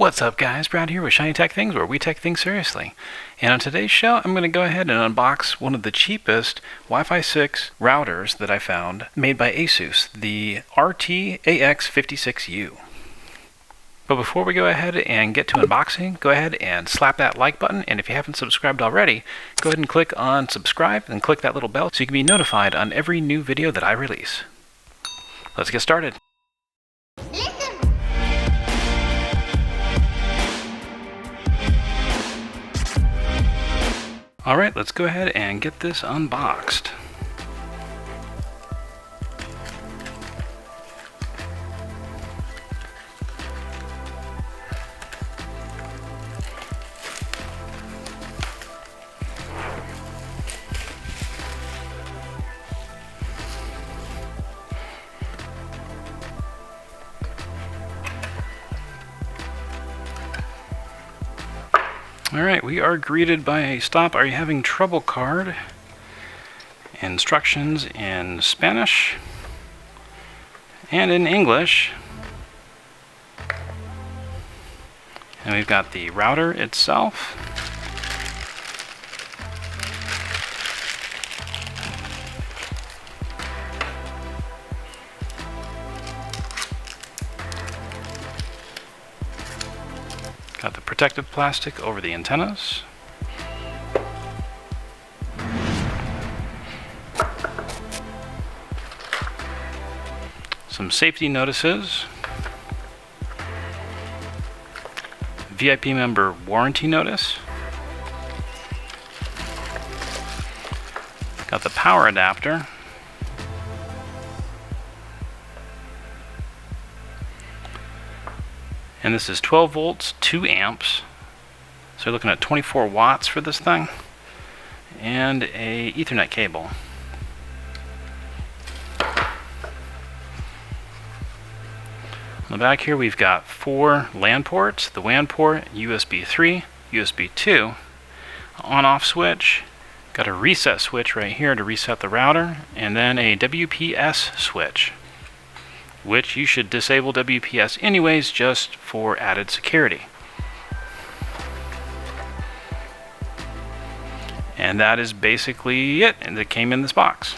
What's up guys, Brad here with Shiny Tech Things, where we take things seriously. And on today's show, I'm going to go ahead and unbox one of the cheapest Wi-Fi 6 routers that I found, made by Asus, the RT-AX56U. But before we go ahead and get to unboxing, go ahead and slap that like button, and if you haven't subscribed already, go ahead and click on subscribe and click that little bell so you can be notified on every new video that I release. Let's get started. Alright, let's go ahead and get this unboxed. Alright, we are greeted by a "Stop, are you having trouble" card. Instructions in Spanish and in English. And we've got the router itself. Got the protective plastic over the antennas. Some safety notices. VIP member warranty notice. Got the power adapter. And this is 12 volts, 2 amps. So you're looking at 24 watts for this thing. And a Ethernet cable. On the back here we've got 4 LAN ports. The WAN port, USB 3, USB 2, on-off switch. Got a reset switch right here to reset the router. And then a WPS switch, which you should disable WPS anyways, just for added security. And that is basically it that came in this box.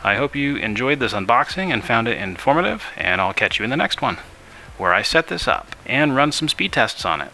I hope you enjoyed this unboxing and found it informative, and I'll catch you in the next one, where I set this up and run some speed tests on it.